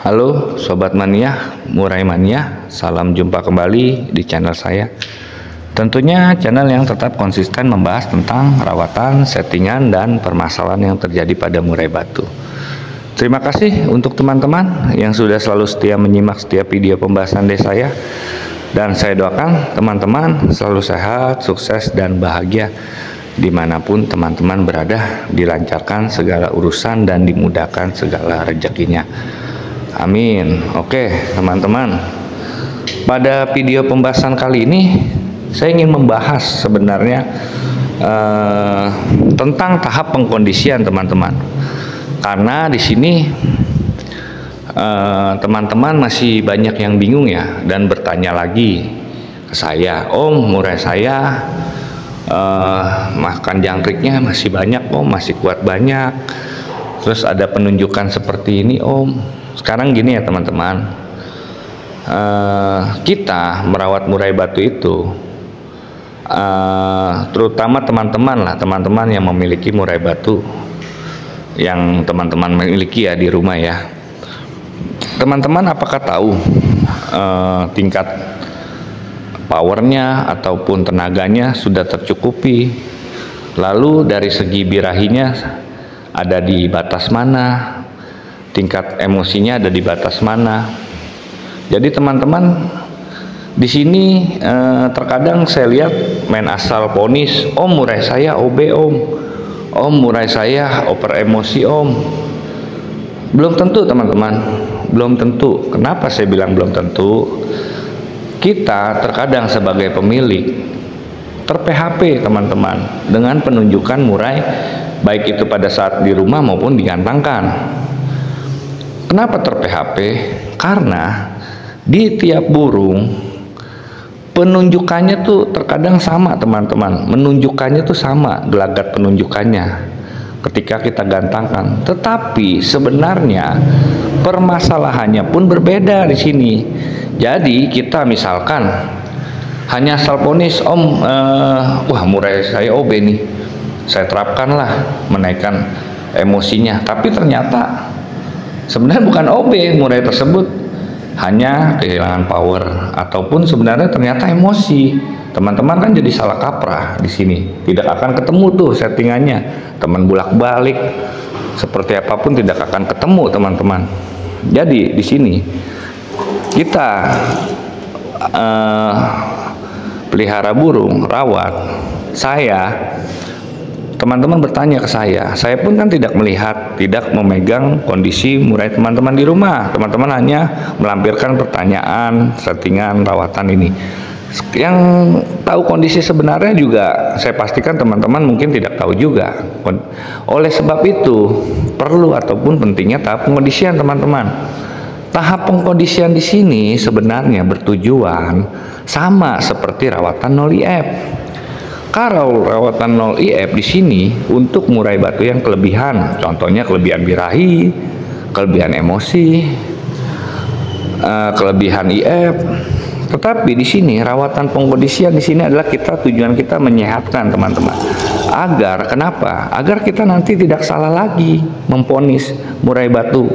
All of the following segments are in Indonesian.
Halo Sobat Mania, Murai Mania, salam jumpa kembali di channel saya. Tentunya channel yang tetap konsisten membahas tentang rawatan, settingan, dan permasalahan yang terjadi pada murai batu. Terima kasih untuk teman-teman yang sudah selalu setia menyimak setiap video pembahasan dari saya. Dan saya doakan teman-teman selalu sehat, sukses, dan bahagia dimanapun teman-teman berada, dilancarkan segala urusan dan dimudahkan segala rezekinya. Amin. Oke teman-teman, pada video pembahasan kali ini saya ingin membahas sebenarnya tentang tahap pengkondisian teman-teman, karena di sini teman-teman masih banyak yang bingung ya, dan bertanya lagi ke saya, Om, murai saya makan jangkriknya masih banyak Om, masih kuat banyak, terus ada penunjukan seperti ini Om. Sekarang gini ya teman-teman, kita merawat murai batu itu terutama teman-teman yang memiliki murai batu, yang teman-teman miliki ya di rumah ya. Teman-teman apakah tahu tingkat powernya ataupun tenaganya sudah tercukupi? Lalu dari segi birahinya ada di batas mana? Tingkat emosinya ada di batas mana? Jadi teman-teman di sini terkadang saya lihat main asal ponis, Om murai saya OB Om murai saya oper emosi Om. Belum tentu teman-teman, belum tentu. Kenapa saya bilang belum tentu? Kita terkadang sebagai pemilik ter-PHP teman-teman dengan penunjukan murai, baik itu pada saat di rumah maupun digantangkan. Kenapa ter-PHP? Karena di tiap burung penunjukannya tuh terkadang sama teman-teman, menunjukannya tuh sama, gelagat penunjukannya ketika kita gantangkan. Tetapi sebenarnya permasalahannya pun berbeda di sini. Jadi kita misalkan hanya salponis, Om, wah murai saya OB nih, saya terapkanlah menaikkan emosinya, tapi ternyata sebenarnya bukan OB murai tersebut, hanya kehilangan power ataupun sebenarnya ternyata emosi. Teman-teman kan jadi salah kaprah di sini. Tidak akan ketemu tuh settingannya. Teman bolak-balik seperti apapun tidak akan ketemu teman-teman. Jadi di sini kita pelihara burung, rawat. Teman-teman bertanya ke saya pun kan tidak melihat, tidak memegang kondisi murai teman-teman di rumah. Teman-teman hanya melampirkan pertanyaan, settingan, rawatan ini. Yang tahu kondisi sebenarnya juga saya pastikan teman-teman mungkin tidak tahu juga. Oleh sebab itu perlu ataupun pentingnya tahap pengkondisian teman-teman. Tahap pengkondisian di sini sebenarnya bertujuan sama seperti rawatan 0IF. Kalau rawatan 0IF di sini untuk murai batu yang kelebihan, contohnya kelebihan birahi, kelebihan emosi, kelebihan IF. Tetapi di sini rawatan pengkondisian di sini adalah tujuan kita menyehatkan teman-teman. Agar kenapa? Agar kita nanti tidak salah lagi memponis murai batu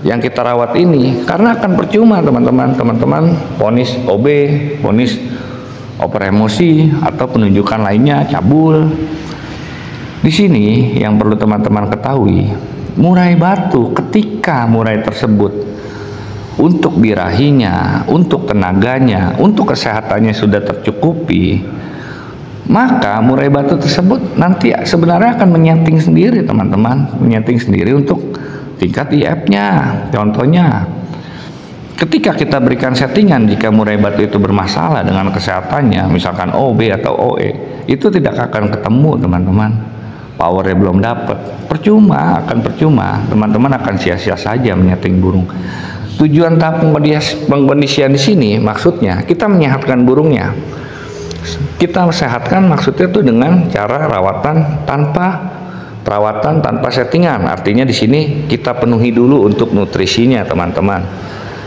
yang kita rawat ini, karena akan percuma teman-teman ponis OB, ponis oper emosi atau penunjukan lainnya cabul. Di sini yang perlu teman-teman ketahui, murai batu ketika murai tersebut untuk birahinya, untuk tenaganya, untuk kesehatannya sudah tercukupi, maka murai batu tersebut nanti sebenarnya akan menyeting sendiri teman-teman, menyeting sendiri untuk tingkat IF-nya. Contohnya ketika kita berikan settingan, jika murai batu itu bermasalah dengan kesehatannya, misalkan OB atau OE, itu tidak akan ketemu teman-teman. Powernya belum dapat, percuma, akan percuma. Teman-teman akan sia-sia saja menyeting burung. Tujuan tahap pengkondisian di sini maksudnya kita menyehatkan burungnya. Kita sehatkan maksudnya itu dengan cara rawatan tanpa perawatan tanpa settingan. Artinya di sini kita penuhi dulu untuk nutrisinya teman-teman.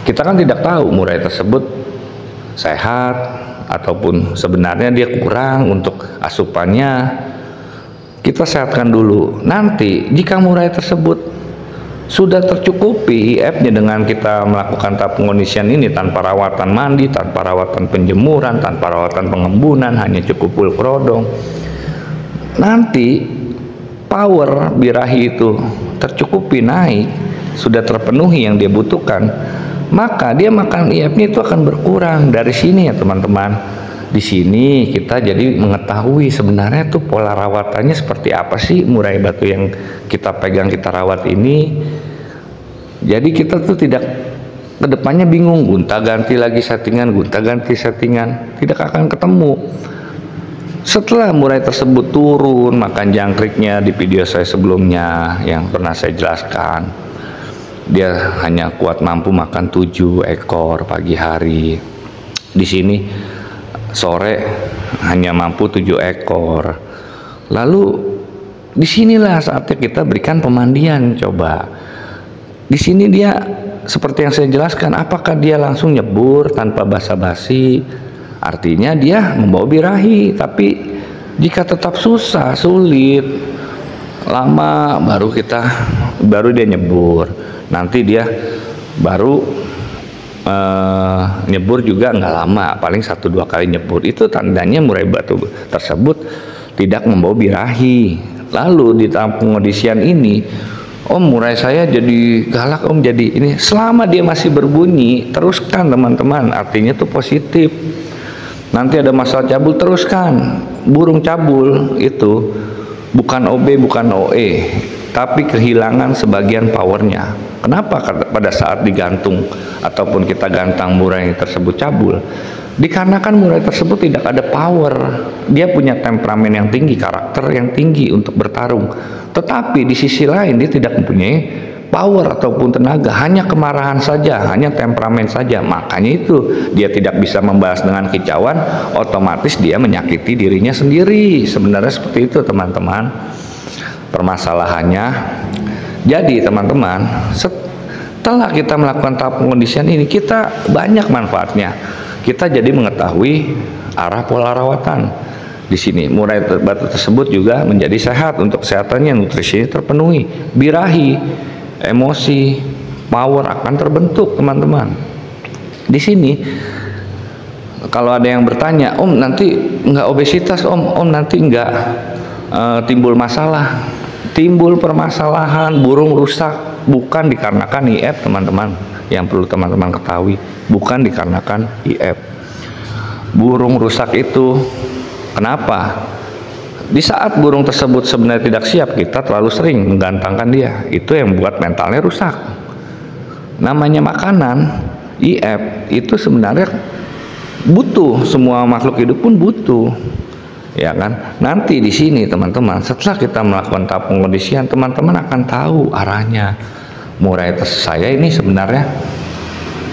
Kita kan tidak tahu murai tersebut sehat ataupun sebenarnya dia kurang untuk asupannya. Kita sehatkan dulu. Nanti jika murai tersebut sudah tercukupi IF-nya dengan kita melakukan tahap pengkondisian ini tanpa rawatan mandi, tanpa rawatan penjemuran, tanpa rawatan pengembunan, hanya cukup full kerodong. Nanti power birahi itu tercukupi, naik, sudah terpenuhi yang dia butuhkan, maka dia makan IF-nya itu akan berkurang. Dari sini ya teman-teman, di sini kita jadi mengetahui sebenarnya tuh pola rawatannya seperti apa sih murai batu yang kita pegang, kita rawat ini. Jadi kita tuh tidak kedepannya bingung, gonta-ganti lagi settingan, gonta-ganti settingan, tidak akan ketemu. Setelah murai tersebut turun makan jangkriknya, di video saya sebelumnya yang pernah saya jelaskan, dia hanya kuat mampu makan 7 ekor pagi hari. Di sini sore hanya mampu 7 ekor. Lalu disinilah saatnya kita berikan pemandian. Coba di sini dia seperti yang saya jelaskan, apakah dia langsung nyebur tanpa basa-basi? Artinya dia membawa birahi. Tapi jika tetap susah, sulit, lama, baru dia nyebur. Nanti dia baru nyebur juga nggak lama, paling 1-2 kali nyebur. Itu tandanya murai batu tersebut tidak membawa birahi. Lalu di tahap pengondisian ini, Om, murai saya jadi galak, Om, jadi ini. Selama dia masih berbunyi, teruskan teman-teman, artinya itu positif. Nanti ada masalah cabul, teruskan. Burung cabul itu bukan OB, bukan OE, tapi kehilangan sebagian powernya. Kenapa? Pada saat digantung ataupun kita gantang murai tersebut cabul, dikarenakan murai tersebut tidak ada power. Dia punya temperamen yang tinggi, karakter yang tinggi untuk bertarung, tetapi di sisi lain dia tidak mempunyai power ataupun tenaga, hanya kemarahan saja, hanya temperamen saja. Makanya itu dia tidak bisa membalas dengan kicauan, otomatis dia menyakiti dirinya sendiri. Sebenarnya seperti itu teman-teman permasalahannya. Jadi teman-teman, setelah kita melakukan tahap pengkondisian ini, kita banyak manfaatnya. Kita jadi mengetahui arah pola rawatan. Di sini murai batu tersebut juga menjadi sehat, untuk kesehatannya nutrisinya terpenuhi, birahi, emosi, power akan terbentuk teman-teman. Di sini kalau ada yang bertanya, Om nanti nggak obesitas, Om nanti nggak timbul masalah. Timbul permasalahan burung rusak bukan dikarenakan IF teman-teman, yang perlu teman-teman ketahui, bukan dikarenakan IF. Burung rusak itu kenapa? Di saat burung tersebut sebenarnya tidak siap, kita terlalu sering menggantangkan dia, itu yang buat mentalnya rusak. Namanya makanan, IF itu sebenarnya butuh, semua makhluk hidup pun butuh, ya kan? Nanti di sini teman-teman, setelah kita melakukan tahap pengkondisian, teman-teman akan tahu arahnya. Murai saya ini sebenarnya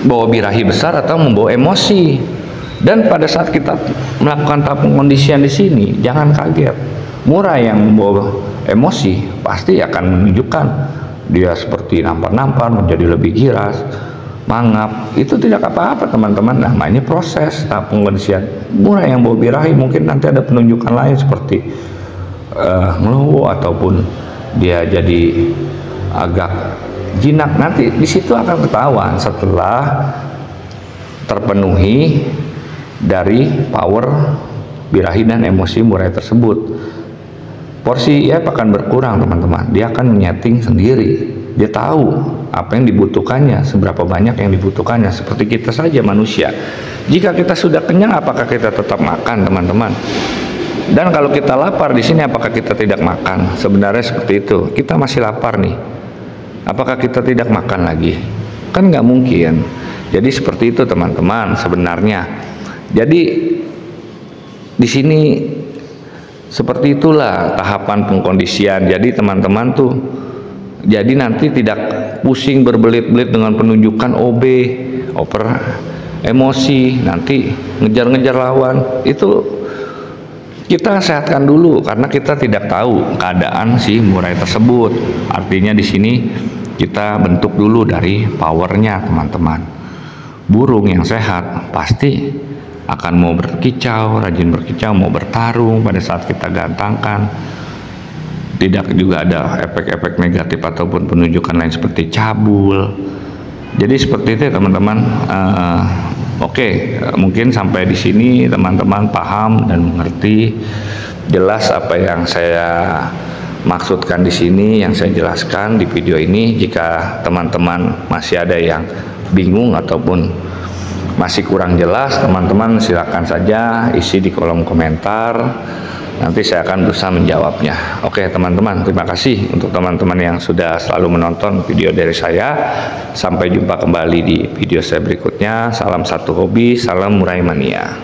bawa birahi besar atau membawa emosi. Dan pada saat kita melakukan tahap pengkondisian di sini, jangan kaget. Murai yang membawa emosi pasti akan menunjukkan dia seperti nampar-nampar, menjadi lebih giras, mangap. Itu tidak apa-apa teman-teman, namanya proses tahap pengkondisian. Murai yang bawa birahi mungkin nanti ada penunjukan lain seperti ngeluh ataupun dia jadi agak jinak. Nanti di situ akan ketahuan setelah terpenuhi dari power birahi dan emosi murai tersebut. Porsi IF akan berkurang teman-teman, dia akan menyeting sendiri, dia tahu apa yang dibutuhkannya, seberapa banyak yang dibutuhkannya. Seperti kita saja manusia, jika kita sudah kenyang apakah kita tetap makan teman-teman? Dan kalau kita lapar di sini apakah kita tidak makan? Sebenarnya seperti itu, kita masih lapar nih, apakah kita tidak makan lagi? Kan nggak mungkin. Jadi seperti itu teman-teman sebenarnya. Jadi di sini seperti itulah tahapan pengkondisian. Jadi teman-teman tuh, jadi nanti tidak pusing berbelit-belit dengan penunjukan OB, oper emosi, nanti ngejar-ngejar lawan. Itu kita sehatkan dulu karena kita tidak tahu keadaan si murai tersebut. Artinya di sini kita bentuk dulu dari powernya teman-teman. Burung yang sehat pasti akan mau berkicau, rajin berkicau, mau bertarung pada saat kita gantangkan. tidak juga ada efek-efek negatif ataupun penunjukan lain seperti cabul. Jadi seperti itu ya teman-teman. Oke, mungkin sampai di sini teman-teman paham dan mengerti jelas apa yang saya maksudkan di sini, yang saya jelaskan di video ini. Jika teman-teman masih ada yang bingung ataupun masih kurang jelas, teman-teman silakan saja isi di kolom komentar. Nanti saya akan berusaha menjawabnya. Oke teman-teman, terima kasih untuk teman-teman yang sudah selalu menonton video dari saya. Sampai jumpa kembali di video saya berikutnya. Salam satu hobi, salam murai mania.